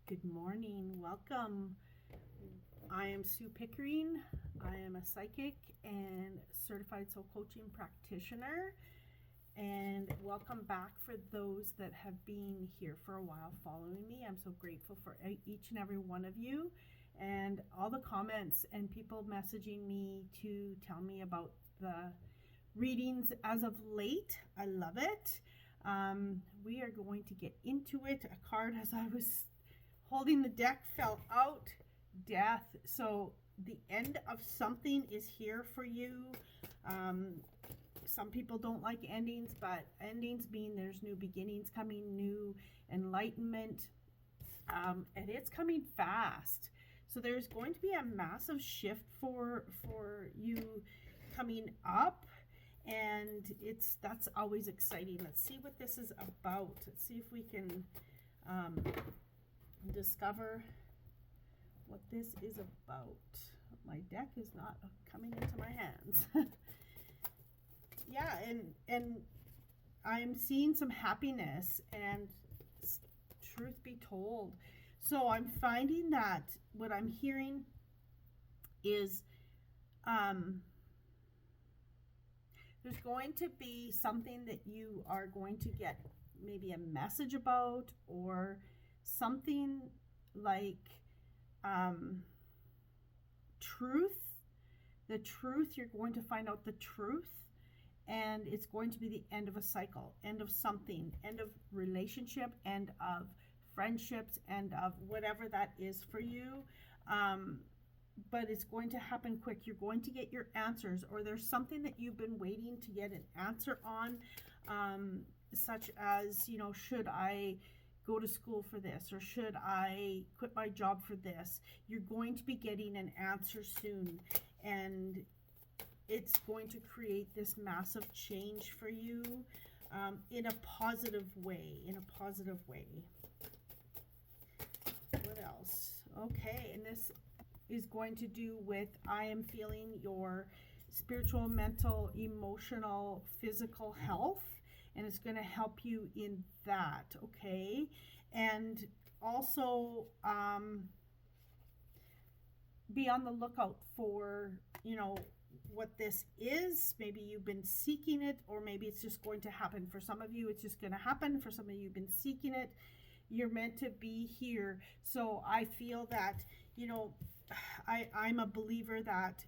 Good morning. Welcome. I am Sue Pickering. I am a psychic and certified soul coaching practitioner. And welcome back for those that have been here for a while following me. I'm so grateful for each and every one of you and all the comments and people messaging me to tell me about the readings as of late. I love it. We are going to get into it. A card, as I was holding the deck, fell out. Death. So the end of something is here for you. Some people don't like endings, but endings mean there's new beginnings coming, new enlightenment, and it's coming fast. So there's going to be a massive shift for you coming up, and that's always exciting. Let's see what this is about. Let's see if we can discover what this is about. My deck is not coming into my hands. Yeah, and I'm seeing some happiness, and truth be told, so I'm finding that what I'm hearing is there's going to be something that you are going to get maybe a message about, or something like truth. The truth, you're going to find out the truth, and it's going to be the end of a cycle, end of something, end of relationship, end of friendships, end of whatever that is for you. But it's going to happen quick. You're going to get your answers, or there's something that you've been waiting to get an answer on, such as, should I go to school for this, or should I quit my job for this? You're going to be getting an answer soon, and it's going to create this massive change for you, in a positive way. What else? Okay, and this is going to do with, I am feeling your spiritual, mental, emotional, physical health, and it's going to help you in that. Okay, and also be on the lookout for what this is. Maybe you've been seeking it, or maybe it's just going to happen. For some of you, it's just going to happen. For some of you, you've been seeking it. You're meant to be here. So I feel that, I'm a believer that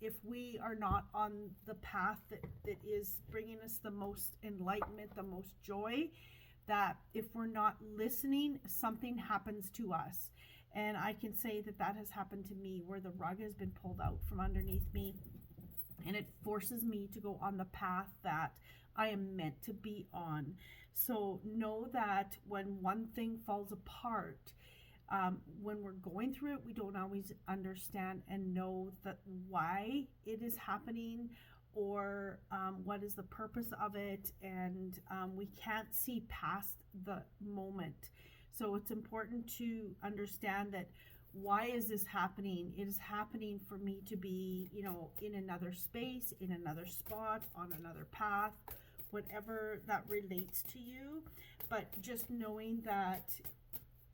if we are not on the path that is bringing us the most enlightenment, the most joy, that if we're not listening, something happens to us. And I can say that has happened to me, where the rug has been pulled out from underneath me, and it forces me to go on the path that I am meant to be on. So know that when one thing falls apart, when we're going through it, we don't always understand and know that why it is happening, or what is the purpose of it, and we can't see past the moment. So it's important to understand that, why is this happening? It is happening for me to be, in another space, in another spot, on another path, whatever that relates to you. But just knowing that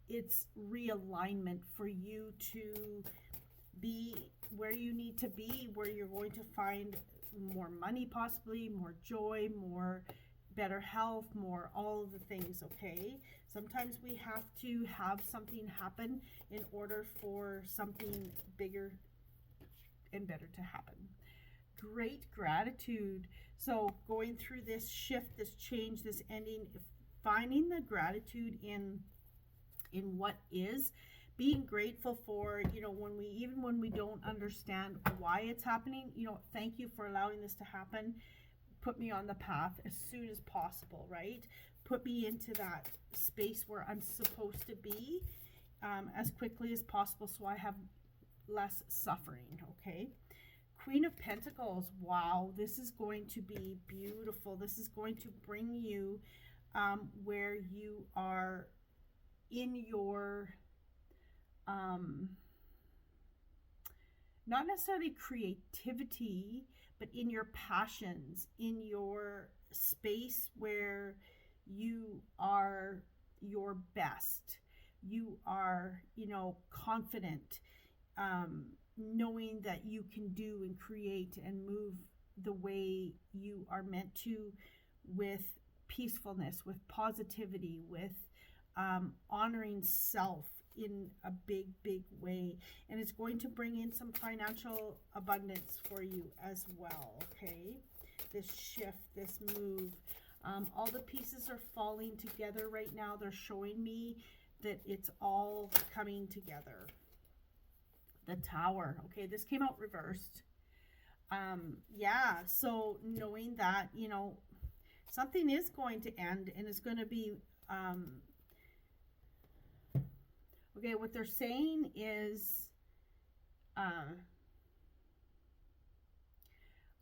it's realignment for you to be where you need to be, where you're going to find more money, possibly more joy, more better health, more all of the things. Okay, sometimes we have to have something happen in order for something bigger and better to happen. Great gratitude. So going through this shift, this change, this ending, finding the gratitude in what is, being grateful for, when we don't understand why it's happening, thank you for allowing this to happen. Put me on the path as soon as possible, right? Put me into that space where I'm supposed to be, as quickly as possible, so I have less suffering. Okay, Queen of Pentacles. Wow, this is going to be beautiful. This is going to bring you where you are in your not necessarily creativity, but in your passions, in your space where you are your best. you are, confident, knowing that you can do and create and move the way you are meant to, with peacefulness, with positivity, with honoring self in a big, big way. And it's going to bring in some financial abundance for you as well, okay? This shift, this move. All the pieces are falling together right now. They're showing me that it's all coming together. The Tower. Okay, this came out reversed. Yeah, so knowing that, something is going to end, and it's going to be, okay, what they're saying is,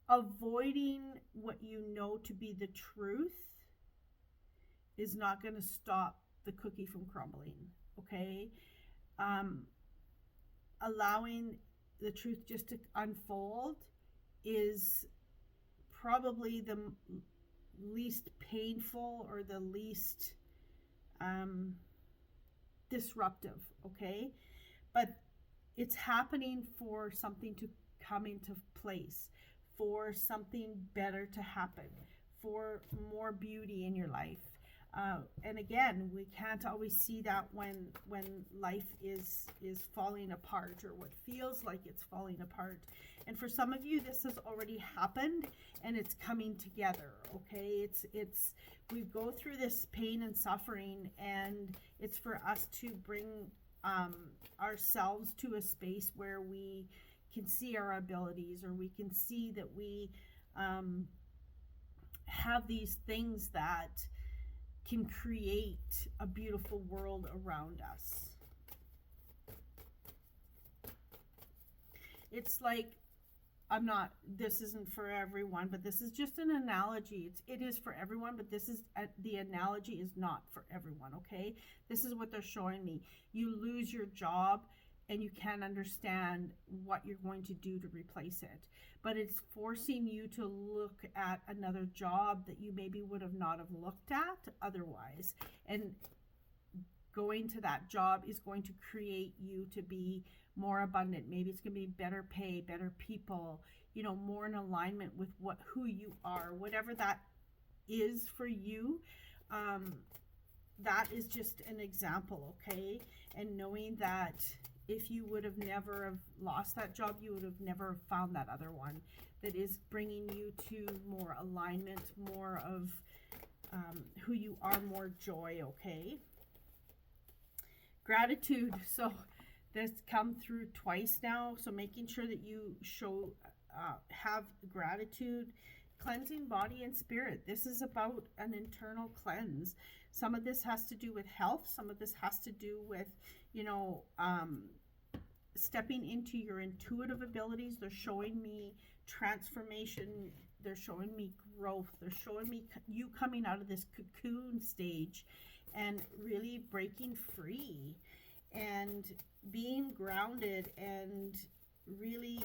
avoiding what you know to be the truth is not going to stop the cookie from crumbling, okay? Allowing the truth just to unfold is probably the least painful or the least disruptive, okay? But it's happening for something to come into place, for something better to happen, for more beauty in your life. And again, we can't always see that when life is falling apart, or what feels like it's falling apart. And for some of you, this has already happened and it's coming together, okay? It's we go through this pain and suffering, and it's for us to bring ourselves to a space where we can see our abilities, or we can see that we have these things that can create a beautiful world around us. It's like, this isn't for everyone, but this is just an analogy. It is for everyone, but the analogy is not for everyone, okay? This is what they're showing me. You lose your job and you can't understand what you're going to do to replace it. But it's forcing you to look at another job that you maybe would have not have looked at otherwise. And going to that job is going to create you to be more abundant. Maybe it's going to be better pay, better people, more in alignment with who you are, whatever that is for you. That is just an example, okay? And knowing that if you would have never have lost that job, you would have never found that other one that is bringing you to more alignment, more of who you are, more joy, okay? Gratitude. So that's come through twice now. So making sure that you have gratitude, cleansing body and spirit. This is about an internal cleanse. Some of this has to do with health. Some of this has to do with, stepping into your intuitive abilities. They're showing me transformation. They're showing me growth. They're showing me you coming out of this cocoon stage and really breaking free and being grounded and really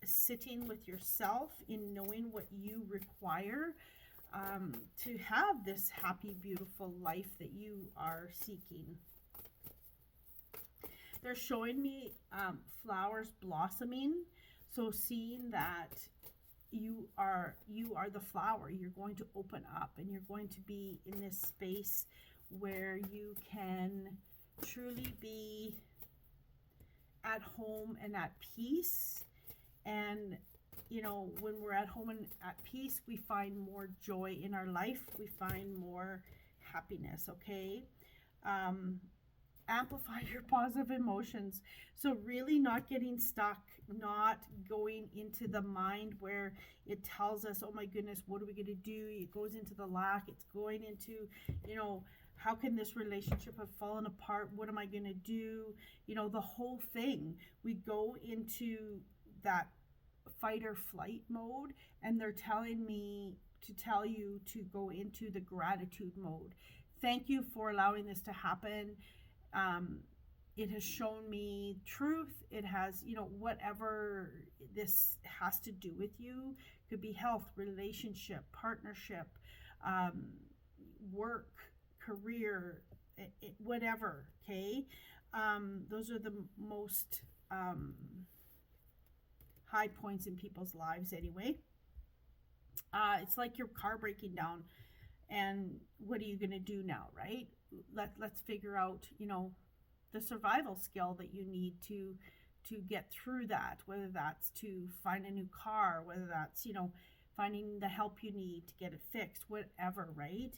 sitting with yourself in knowing what you require to have this happy, beautiful life that you are seeking. They're showing me flowers blossoming. So seeing that you are the flower, you're going to open up and you're going to be in this space where you can truly be at home and at peace. And when we're at home and at peace, we find more joy in our life. We find more happiness, okay? Amplify your positive emotions. So really not getting stuck, not going into the mind where it tells us, oh my goodness, what are we going to do? It goes into the lack. It's going into, how can this relationship have fallen apart? What am I going to do? The whole thing. We go into that fight or flight mode, and they're telling me to tell you to go into the gratitude mode. Thank you for allowing this to happen. It has shown me truth. It has, whatever this has to do with you. Could be health, relationship, partnership, work, career, whatever, okay? Those are the most high points in people's lives anyway. It's like your car breaking down, and what are you going to do now, right? Let's figure out, the survival skill that you need to get through that, whether that's to find a new car, whether that's, finding the help you need to get it fixed, whatever, right?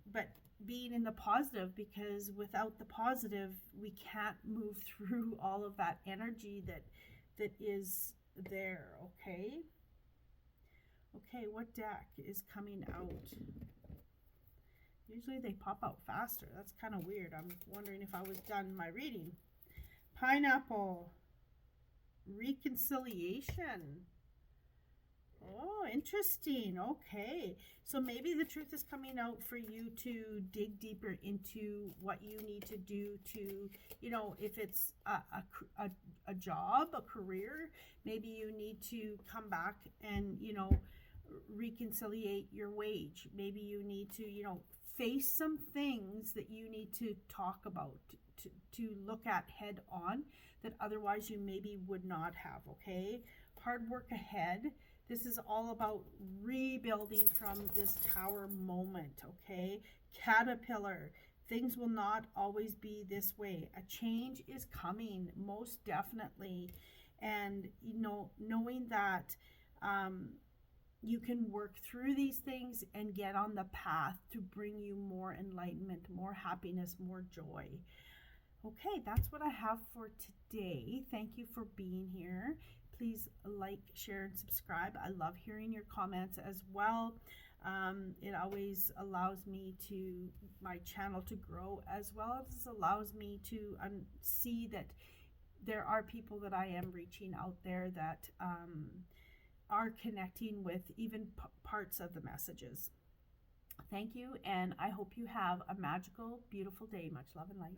But being in the positive, because without the positive, we can't move through all of that energy that is there, okay? Okay, what deck is coming out? Usually they pop out faster. That's kind of weird. I'm wondering if I was done my reading. Pineapple. Reconciliation. Oh, interesting. Okay. So maybe the truth is coming out for you to dig deeper into what you need to do to, if it's a job, a career, maybe you need to come back and, reconciliate your wage. Maybe you need to, face some things that you need to talk about, to look at head on that otherwise you maybe would not have, okay? Hard work ahead. This is all about rebuilding from this tower moment, okay? Caterpillar. Things will not always be this way. A change is coming, most definitely. And, knowing that you can work through these things and get on the path to bring you more enlightenment, more happiness, more joy. Okay, that's what I have for today. Thank you for being here. Please like, share, and subscribe. I love hearing your comments as well. It always allows my channel to grow, as well as allows me to see that there are people that I am reaching out there that are connecting with even parts of the messages. Thank you, and I hope you have a magical, beautiful day. Much love and light.